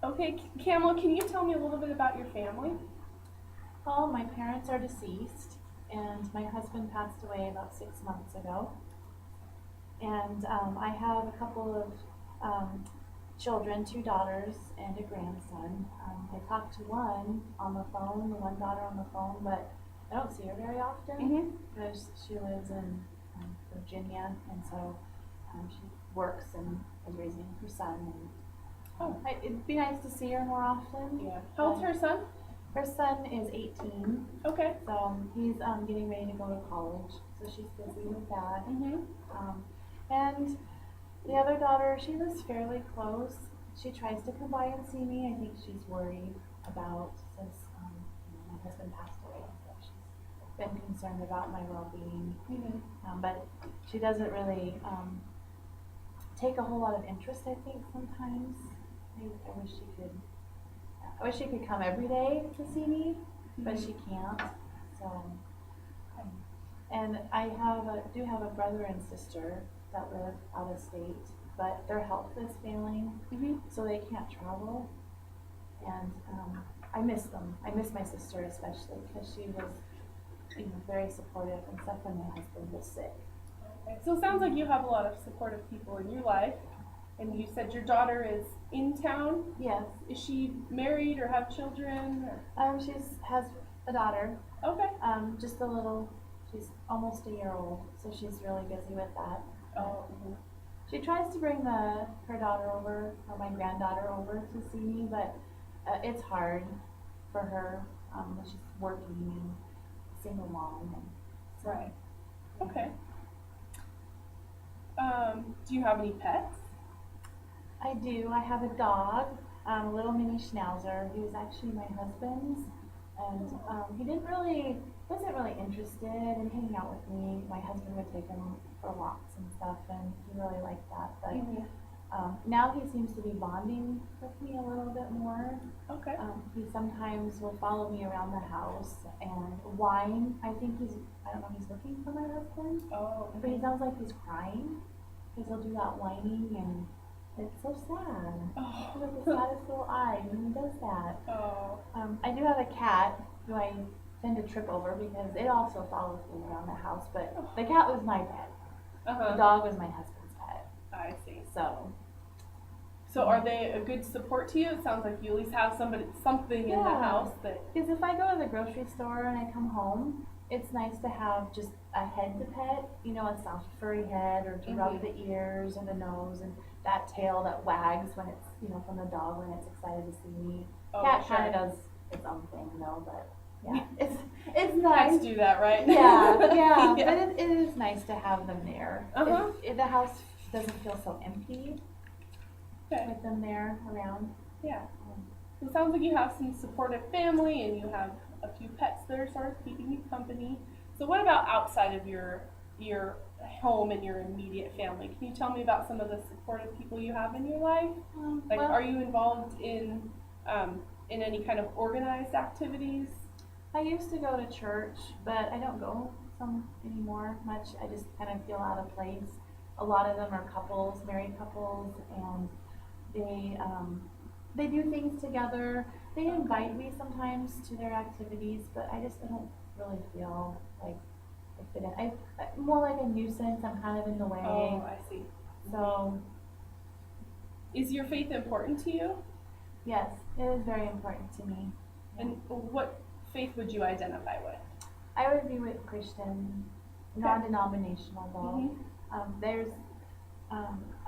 Okay, Camel, can you tell me a little bit about your family? Well, my parents are deceased, and my husband passed away about 6 months ago. And I have a couple of children, two daughters and a grandson. I talk to one on the phone, the one daughter on the phone, but I don't see her very often Mm-hmm. because she lives in Virginia, and so she works and is raising her son. And it'd be nice to see her more often. Yeah. How old's her son? Her son is 18, Okay. so he's getting ready to go to college, so she's busy with that. Mm-hmm. And the other daughter, she lives fairly close. She tries to come by and see me. I think she's worried about, since my husband passed away, so she's been concerned about my well-being. Mm-hmm. But she doesn't really take a whole lot of interest, I think, sometimes. I wish she could. I wish she could come every day to see me, but she can't. So, and I do have a brother and sister that live out of state, but their health is failing, Mm-hmm. so they can't travel. And I miss them. I miss my sister especially because she was, very supportive and stuff when my husband was sick. Okay. So it sounds like you have a lot of supportive people in your life. And you said your daughter is in town. Yes. Is she married or have children? Or? She has a daughter. Okay. Just a little. She's almost a year old, so she's really busy with that. Oh. Mm-hmm. She tries to bring her daughter over, or my granddaughter over to see me, but it's hard for her when she's working and single mom. And so, Right. Okay. Do you have any pets? I do. I have a dog, a little mini schnauzer. He was actually my husband's, and he wasn't really interested in hanging out with me. My husband would take him for walks and stuff, and he really liked that. But Mm-hmm. now he seems to be bonding with me a little bit more. Okay. He sometimes will follow me around the house and whine. I don't know, he's looking for my husband, Oh. but he sounds like he's crying because he'll do that whining, and it's so sad. He has the Oh. saddest little eyes when he does that. Oh. I do have a cat who I tend to trip over because it also follows me around the house, but the cat was my pet. Uh-huh. The dog was my husband's pet. I see. So are they a good support to you? It sounds like you at least have something in the Yeah. house that. Because if I go to the grocery store and I come home, it's nice to have just a head to pet, a soft furry head, or to rub the ears and the nose and that tail that wags when it's, from the dog when it's excited to see me. Oh, Cat sure. kind of does its own thing, but yeah, it's nice. Cats do that, right? Yeah, Yeah. but it is nice to have them there. Uh-huh. If the house doesn't feel so empty Okay. with them there around. Yeah. It sounds like you have some supportive family and you have a few pets that are sort of keeping you company. So what about outside of your home and your immediate family? Can you tell me about some of the supportive people you have in your life? Like, Well, are you involved in any kind of organized activities? I used to go to church, but I don't go some anymore much. I just kind of feel out of place. A lot of them are couples, married couples, and they do things together. They invite me sometimes to their activities, but I don't really feel like I fit in. I'm more like a nuisance. I'm kind of in the way. Oh, I see. So Is your faith important to you? yes, it is very important to me. And what faith would you identify with? I would be with Christian, non-denominational though. There's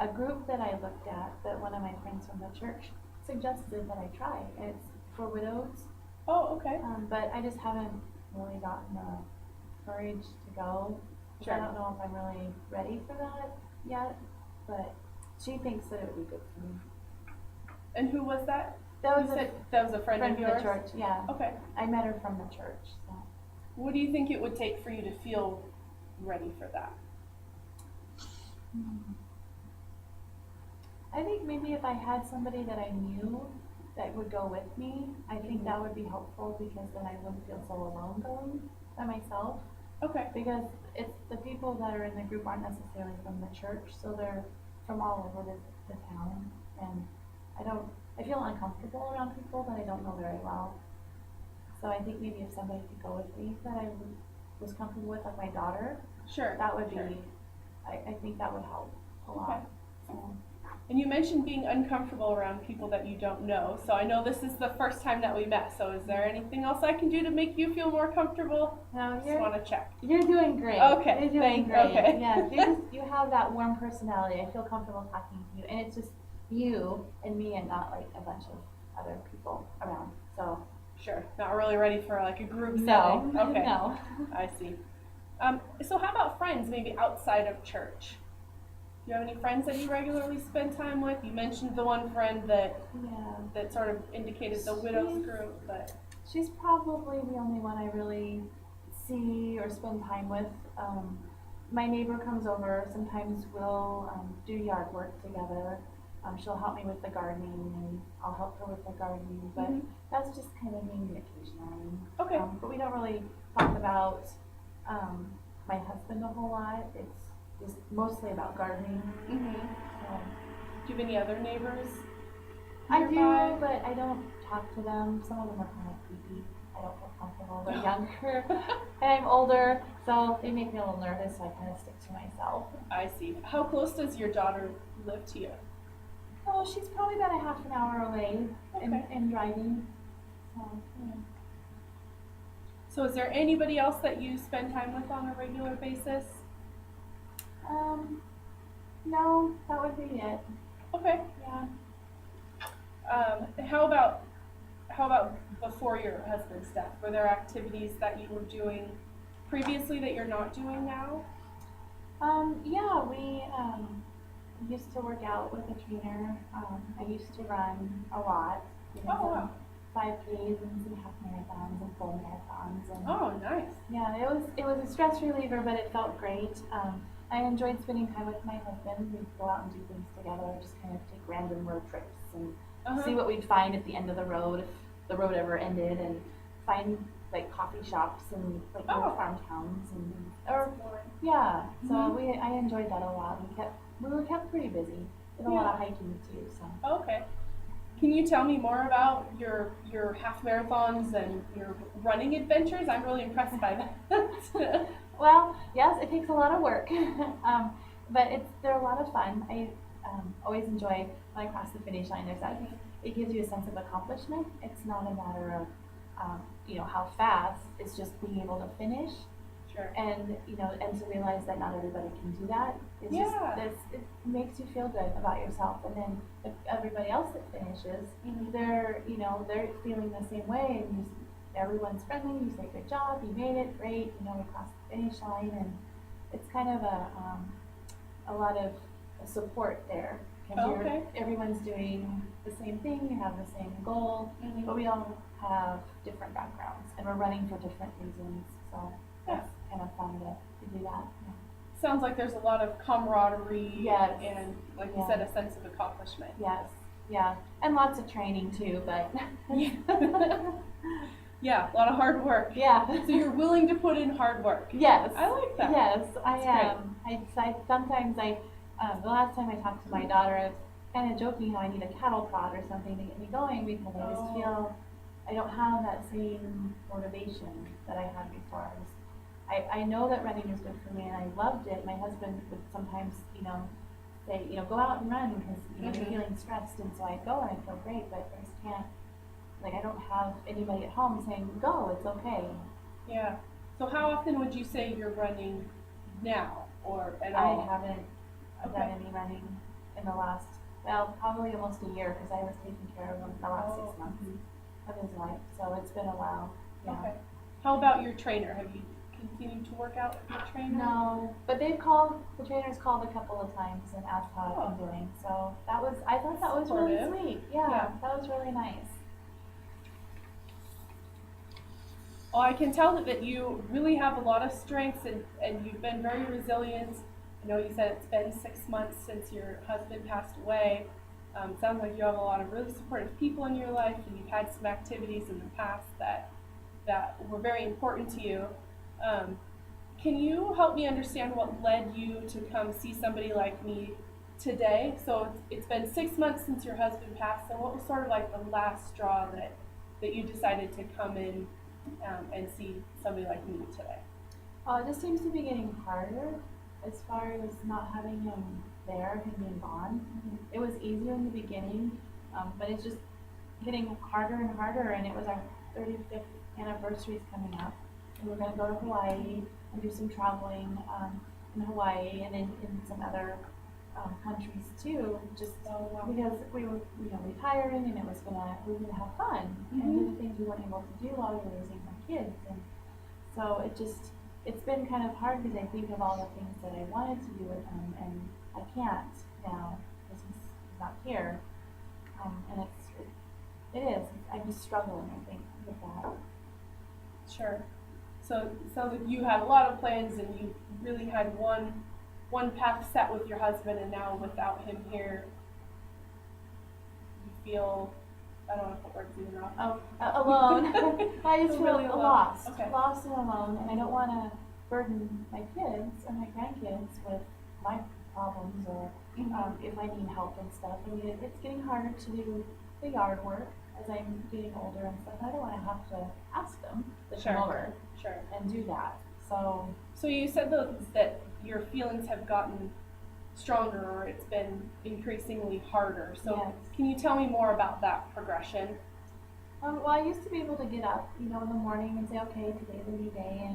a group that I looked at that one of my friends from the church suggested that I try. It's for widows, Oh, okay. but I just haven't really gotten the courage to go. Sure. I don't know if I'm really ready for that yet, but she thinks that it would be good for me. And who was that? That You was said that was a friend of from yours? the church, yeah. Okay. I met her from the church. So. What do you think it would take for you to feel ready for that? I think maybe if I had somebody that I knew that would go with me, I think that would be helpful because then I wouldn't feel so alone going by myself. Okay. Because it's the people that are in the group aren't necessarily from the church, so they're from all over the town, and I don't I feel uncomfortable around people that I don't know very well. So I think maybe if somebody could go with me that was comfortable with, like my daughter, Sure. that would sure. be, I think that would help a Okay. lot. So, And you mentioned being uncomfortable around people that you don't know. So I know this is the first time that we met. So is there anything else I can do to make you feel more comfortable? no, Just want to check. you're doing great. Okay, You're doing thank- great. okay. Yeah, you have that warm personality. I feel comfortable talking to you, and it's just you and me, and not like a bunch of other people around. So Sure. Not really ready for like a group no, setting. Okay. no. I see. So how about friends, maybe outside of church? Do you have any friends that you regularly spend time with? You mentioned the one friend that Yeah. sort of indicated the widows She's- group, but She's probably the only one I really see or spend time with. My neighbor comes over. Sometimes we'll do yard work together. She'll help me with the gardening, and I'll help her with the gardening. But Mhm. that's just kind of maybe occasionally. Okay. But we don't really talk about my husband a whole lot. It's just mostly about gardening. Mhm. So. Do you have any other neighbors? I nearby? do, but I don't talk to them. Some of them are kind of creepy. I don't feel comfortable. They're younger, and I'm older, so they make me a little nervous, so I kind of stick to myself. I see. How close does your daughter live to you? Oh, she's probably about a half an hour away Okay. in driving. So, yeah. So is there anybody else that you spend time with on a regular basis? No, that would be it. Okay. Yeah. How about before your husband's death? Were there activities that you were doing previously that you're not doing now? Yeah, we used to work out with a trainer. I used to run a lot. Did Oh, wow. 5Ks and some half marathons and full marathons. And Oh, nice. yeah, it was a stress reliever, but it felt great. I enjoyed spending time with my husband. We'd go out and do things together, just kind of take random road trips and see what we'd find at the end of the road, if the road ever ended, and find like coffee shops and like little farm towns yeah. So Mhm. I enjoyed that a lot. We were kept pretty busy. Did a lot of hiking too. So Okay. Can you tell me more about your half marathons and your running adventures? I'm really impressed by that. well, yes, it takes a lot of work, but they're a lot of fun. I always enjoy when I cross the finish line. It gives you a sense of accomplishment. It's not a matter of how fast. It's just being able to finish. Sure. And and to realize that not everybody can do that. It makes you feel good about yourself. And then if everybody else that finishes, Mhm. they're feeling the same way, and everyone's friendly. You say good job, you made it, great. We crossed the finish line, and it's kind of a lot of support there because everyone's doing the same thing. You have the same goal, Mhm. but we all have different backgrounds, and we're running for different reasons. So that's kind of fun to do that. Yeah. Sounds like there's a lot of camaraderie Yes. and, like you said, a sense of accomplishment. Yes, yeah, and lots of training too, but Yeah, a lot of hard work. yeah. So you're willing to put in hard work. Yes, I like that. Yes, I That's am. Sometimes the last time I talked to my daughter, I was kind of joking how I need a cattle prod or something to get me going because I just feel I don't have that same motivation that I had before. I know that running is good for me, and I loved it. My husband would sometimes, say, go out and run because you're feeling stressed, and so I go and I feel great, but I just can't. Like I don't have anybody at home saying, "Go, it's okay." Yeah. So how often would you say you're running now, or at all? I haven't done any running in the last, probably almost a year because I was taking care of him the last 6 months of his life, so it's been a while. Yeah. Okay. How about your trainer? Have you continued to work out with your trainer? No, but the trainers called a couple of times and asked how I've been doing. So I thought that was really Supportive. sweet. Yeah, that was really nice. Well, I can tell that you really have a lot of strengths and you've been very resilient. I know you said it's been 6 months since your husband passed away. Sounds like you have a lot of really supportive people in your life, and you've had some activities in the past that were very important to you. Can you help me understand what led you to come see somebody like me today. So it's been 6 months since your husband passed. So what was sort of like the last straw that you decided to come in and see somebody like me today? It just seems to be getting harder as far as not having him there, him being gone. It was easier in the beginning, but it's just getting harder and harder. And it was our 35th anniversary is coming up, and we're gonna go to Hawaii and do some traveling in Hawaii and in some other countries too. Just because we were, retiring, and we were gonna have fun and do the things we weren't able to do while we were raising our kids. And so it's been kind of hard because I think of all the things that I wanted to do with him, and I can't now because he's not here. And it is. I'm just struggling, I think, with that. Sure. So it sounds like you had a lot of plans and you really had one path set with your husband, and now without him here, you feel, I don't know if the word's even wrong. Alone. I just feel Really alone. lost, Okay. lost and alone, and I don't want to burden my kids or my grandkids with my problems or if I need help and stuff. I mean, it's getting harder to do the yard work as I'm getting older and stuff. I don't want to have to ask them to Sure. come over Sure. and do that. So So you said that your feelings have gotten stronger, or it's been increasingly harder. So yes. can you tell me more about that progression? Well, I used to be able to get up, in the morning and say, okay, today's a new day,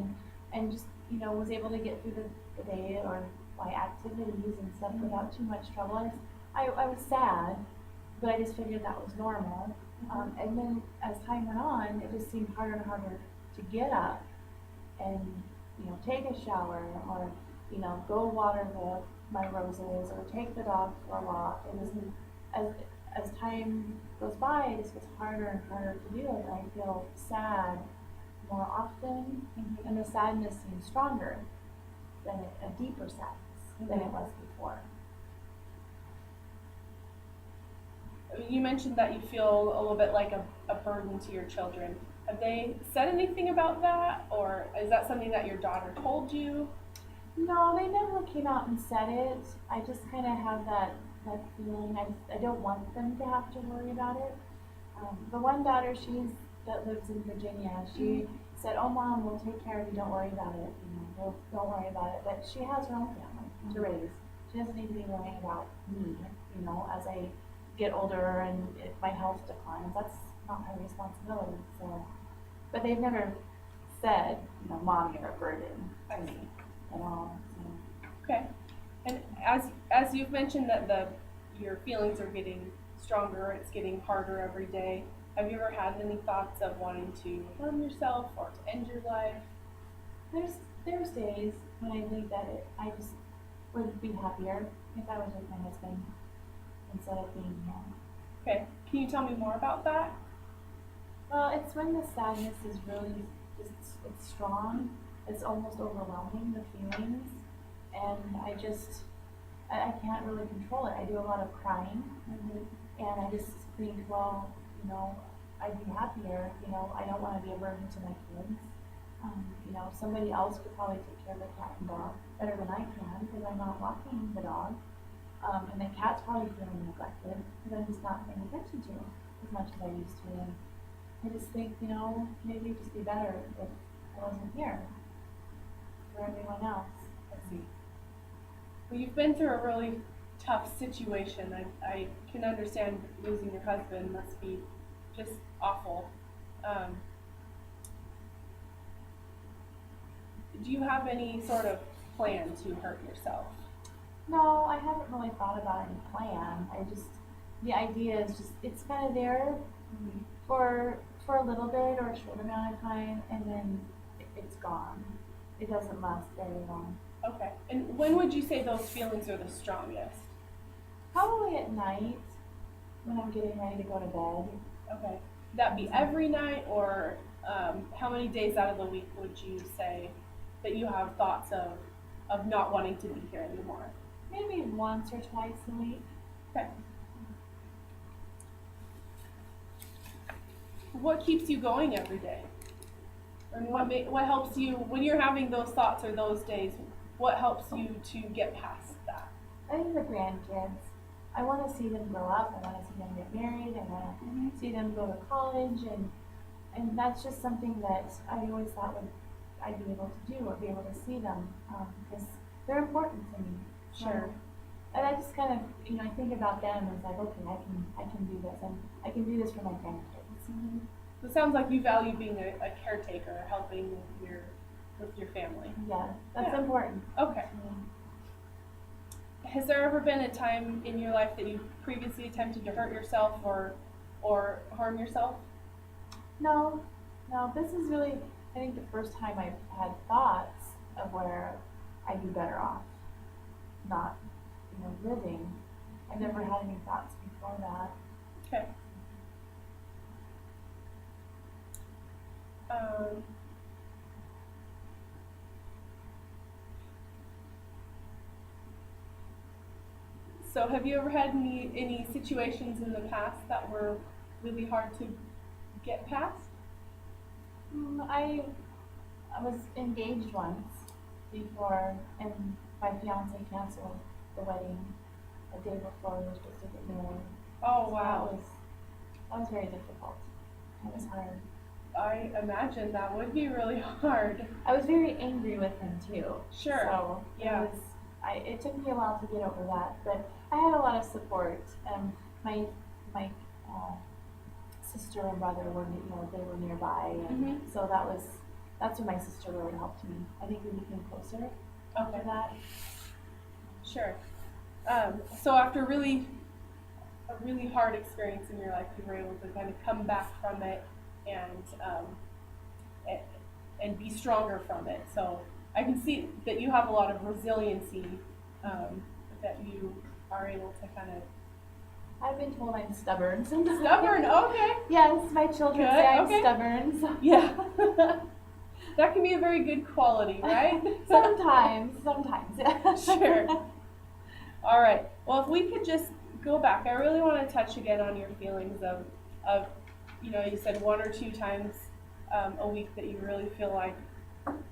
and just, was able to get through the day or by activities and stuff without too much trouble. I was sad, but I just figured that was normal. And then as time went on, it just seemed harder and harder to get up and, take a shower or, go water my roses or take the dog for a walk. It was, as time goes by, it just gets harder and harder to do it. And I feel sad more often, and the sadness seems stronger than a deeper sadness than it was before. You mentioned that you feel a little bit like a burden to your children. Have they said anything about that, or is that something that your daughter told you? No, they never came out and said it. I just kind of have that feeling. I don't want them to have to worry about it. The one daughter, that lives in Virginia, she said, "Oh, Mom, we'll take care of you. Don't worry about it. Don't worry about it." But she has her own family to raise. She doesn't need to be worrying about me. As I get older and if my health declines, that's not her responsibility. So, but they've never said, "Mom, you're a burden to me," at all. So. Okay. And as you've mentioned that your feelings are getting stronger, it's getting harder every day. Have you ever had any thoughts of wanting to harm yourself or to end your life? There's days when I think that I just would be happier if I was with my husband instead of being here. Okay. Can you tell me more about that? Well, it's when the sadness is really it's strong. It's almost overwhelming, the feelings, and I can't really control it. I do a lot of crying, and I just think, well, I'd be happier. I don't want to be a burden to my kids. Somebody else could probably take care of the cat and dog better than I can because I'm not walking the dog. And the cat's probably feeling neglected because I'm just not paying attention to him as much as I used to. And I just think, maybe it'd just be better if I wasn't here for everyone else. I see. Well, you've been through a really tough situation. I can understand losing your husband must be just awful. Do you have any sort of plan to hurt yourself? No, I haven't really thought about any plan. The idea is just, it's kind of there for a little bit or a short amount of time, and then it's gone. It doesn't last very long. Okay. And when would you say those feelings are the strongest? Probably at night when I'm getting ready to go to bed. Okay. That be every night, or how many days out of the week would you say that you have thoughts of not wanting to be here anymore? Maybe once or twice a week. Okay. What keeps you going every day? And what helps you when you're having those thoughts or those days? What helps you to get past that? I think the grandkids, I want to see them grow up. I want to see them get married. I want to see them go to college, and that's just something that I always thought I'd be able to do or be able to see them because they're important to me. Sure. And I just kind of, I think about them and it's like, okay, I can do this, and I can do this for my grandkids. So it sounds like you value being a caretaker, helping with your family. Yeah, that's Yeah. important. Okay. Has there ever been a time in your life that you previously attempted to hurt yourself or harm yourself? No, this is really, I think, the first time I've had thoughts of where I'd be better off not, living. I've never had any thoughts before that. Okay. So have you ever had any situations in the past that were really hard to get past? I was engaged once before, and my fiance canceled the wedding a day before we were supposed to get married. Oh, So wow. that was very difficult. It was hard. I imagine that would be really hard. I was very angry with him too. Sure. So Yeah. it took me a while to get over that, but I had a lot of support. My sister and brother were, they were nearby, and so that's when my sister really helped me. I think we became closer after Okay. that. Sure. So after a really hard experience in your life, you were able to kind of come back from it and be stronger from it. So I can see that you have a lot of resiliency that you are able to kind of. I've been told I'm stubborn sometimes. Stubborn, okay. Yes, my children Good, say I'm okay. stubborn. So. Yeah. That can be a very good quality, right? Sometimes. Sure. All right. Well, if we could just go back, I really want to touch again on your feelings of you said 1 or 2 times a week that you really feel like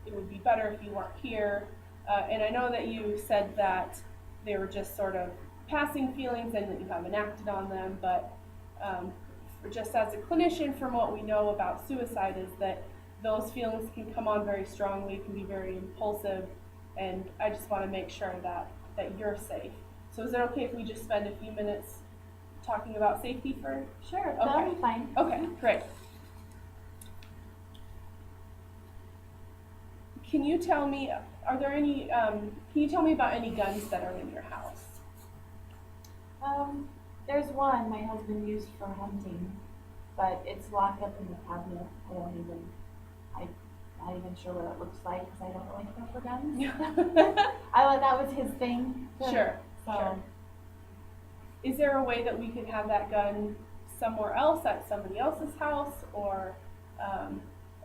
it would be better if you weren't here. And I know that you said that they were just sort of passing feelings and that you haven't acted on them, but just as a clinician, from what we know about suicide, is that those feelings can come on very strongly, can be very impulsive, and I just want to make sure that you're safe. So is it okay if we just spend a few minutes talking about safety for? Sure, Okay. that'll be fine. Okay, great. Can you tell me, can you tell me about any guns that are in your house? There's one my husband used for hunting, but it's locked up in the cabinet. I'm not even sure what it looks like because I don't really care for guns. That was his thing. Sure, So. sure. Is there a way that we could have that gun somewhere else, at somebody else's house, or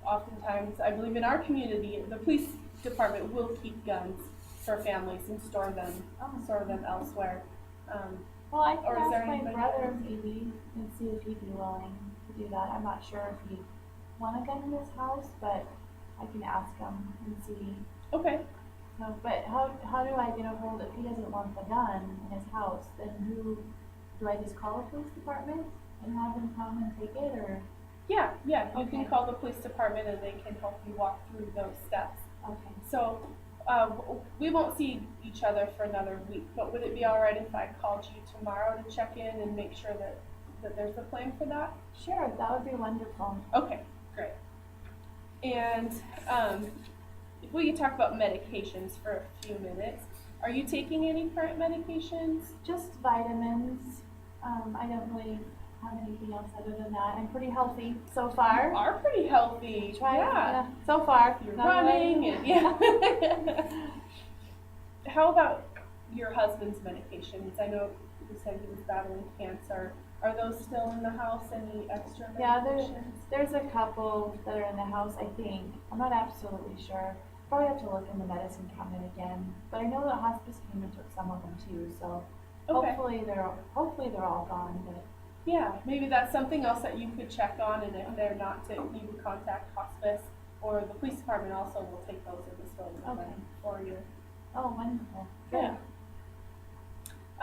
oftentimes, I believe in our community, the police department will keep guns for families and store them elsewhere. Well, I Or can is there ask my anybody brother else? maybe and see if he'd be willing to do that. I'm not sure if he'd want a gun in his house, but I can ask him and see. Okay. So, but how do I get a hold if he doesn't want the gun in his house? Then do I just call the police department and have them come and take it, or? Yeah, you can Okay. call the police department and they can help you walk through those steps. Okay. So we won't see each other for another week, but would it be all right if I called you tomorrow to check in and make sure that there's a plan for that? Sure, that would be wonderful. Okay, great. And if we could talk about medications for a few minutes. Are you taking any current medications? Just vitamins. I don't really have anything else other than that. I'm pretty healthy so far. You are pretty healthy. Yeah. So far. You're Not running really. and yeah. How about your husband's medications? I know you said he was battling cancer. Are those still in the house? Any extra medications? Yeah, there's a couple that are in the house, I think. I'm not absolutely sure. Probably have to look in the medicine cabinet again. But I know that hospice came and took some of them too, so Okay. hopefully they're all gone. But Yeah, maybe that's something else that you could check on, and if they're not, you can contact hospice, or the police department also will take those or dispose of Okay. them for you. oh, wonderful. Yeah.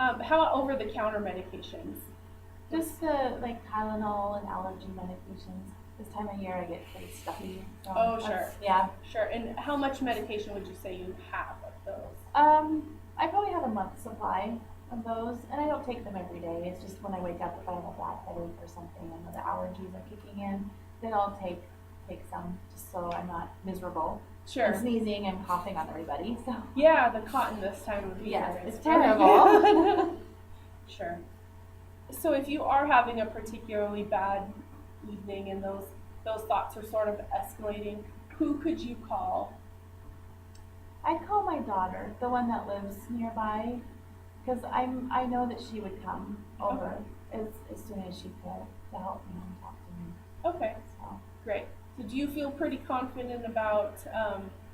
How about over-the-counter medications? Just the like Tylenol and allergy medications. This time of year I get pretty stuffy. So Oh, that's- sure. Yeah. Sure. And how much medication would you say you have of those? I probably have a month's supply of those, and I don't take them every day. It's just when I wake up, if I have a bad headache or something and the allergies are kicking in, then I'll take some just so I'm not miserable. Sure. And sneezing and coughing on everybody. So Yeah, the cotton this time of year. yes, is it's really- terrible. Sure. So if you are having a particularly bad evening and those thoughts are sort of escalating, who could you call? I'd call my daughter, the one that lives nearby, because I know that she would come over as soon as she could to help me and talk to me. Okay, So great. So do you feel pretty confident about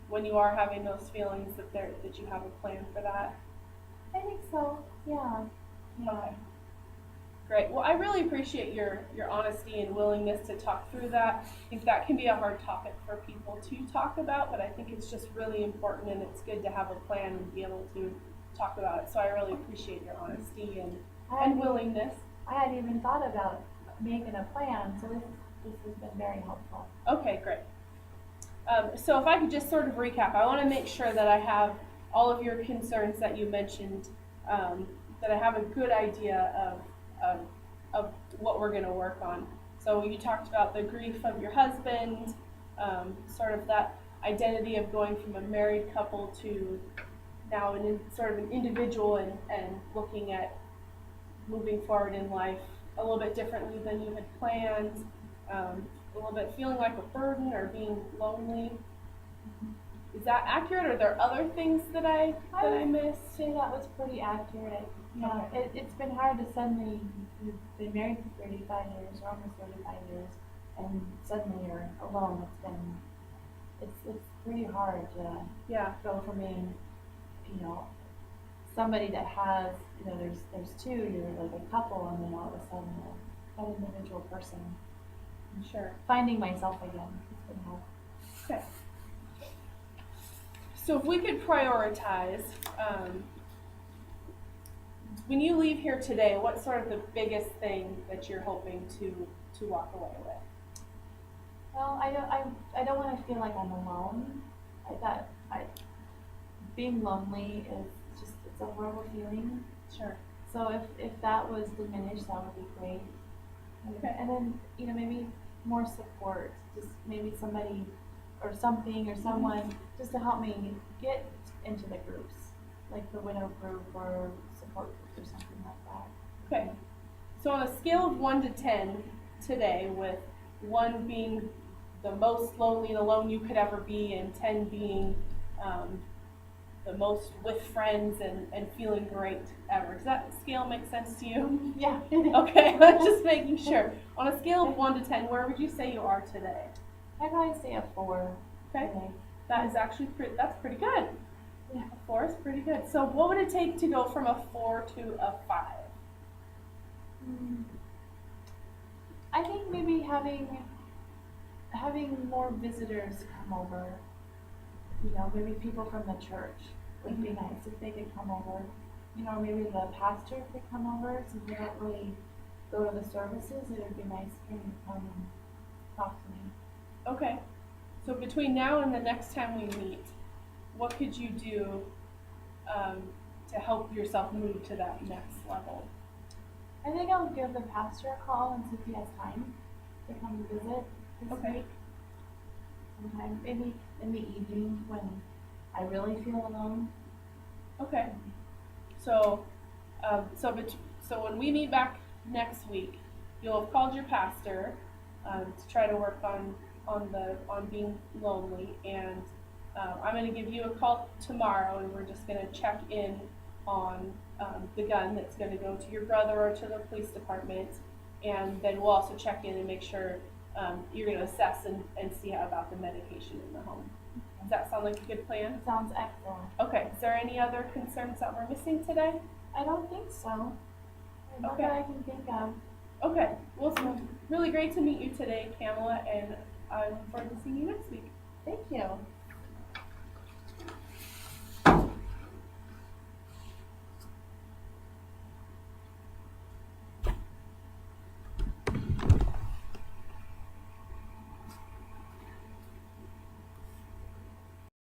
when you are having those feelings that you have a plan for that? I think so. Yeah. Yeah. Okay. Great. Well, I really appreciate your honesty and willingness to talk through that. I think that can be a hard topic for people to talk about, but I think it's just really important and it's good to have a plan and be able to talk about it. So I really appreciate your honesty and willingness. I hadn't even thought about making a plan, so this has been very helpful. Okay, great. So if I could just sort of recap, I want to make sure that I have all of your concerns that you mentioned, that I have a good idea of what we're going to work on. So you talked about the grief of your husband, sort of that identity of going from a married couple to now sort of an individual and looking at moving forward in life a little bit differently than you had planned, a little bit feeling like a burden or being lonely. Is that accurate, or are there other things that I missed? I'd say that was pretty accurate. Yeah, Okay. it's been hard to suddenly, you've been married for 35 years, or almost 35 years, and suddenly you're alone. It's pretty hard to Yeah, go from being, somebody that has, there's two, you're like a couple, and then all of a sudden you're an individual person. sure. Finding myself again, it's been hard. Okay. So if we could prioritize, when you leave here today, what's sort of the biggest thing that you're hoping to walk away with? Well, I don't want to feel like I'm alone. Being lonely it's a horrible feeling. Sure. So if that was diminished, that would be great. Okay. And then, maybe more support, just maybe somebody or something or someone just to help me get into the groups, like the widow group or support groups or something like that. Okay. So on a scale of 1 to 10 today, with 1 being the most lonely and alone you could ever be, and 10 being the most with friends and feeling great ever. Does that scale make sense to you? Yeah. Okay, I'm just making sure. On a scale of 1 to 10, where would you say you are today? I'd probably say a 4. Okay, Today. that is actually that's pretty good. Yeah. A 4 is pretty good. So what would it take to go from a 4 to a 5? I think maybe having more visitors come over. Maybe people from the church would be nice if they could come over. Maybe the pastor could come over since they don't really go to the services. It would be nice for him to come and talk to me. Okay. So between now and the next time we meet, what could you do to help yourself move to that next level? I think I'll give the pastor a call and see if he has time to come visit this Okay. week. Sometime, maybe in the evening when I really feel alone. Okay. So, so when we meet back next week, you'll have called your pastor to try to work on being lonely, and I'm going to give you a call tomorrow, and we're just going to check in on the gun that's going to go to your brother or to the police department, and then we'll also check in and make sure you're going to assess and see how about the medication in the home. Does that sound like a good plan? Sounds excellent. Okay. Is there any other concerns that we're missing today? I don't think so. Not Okay. that I can think of. Okay. Well, it's really great to meet you today, Pamela, and I look forward to seeing you next week. Thank you.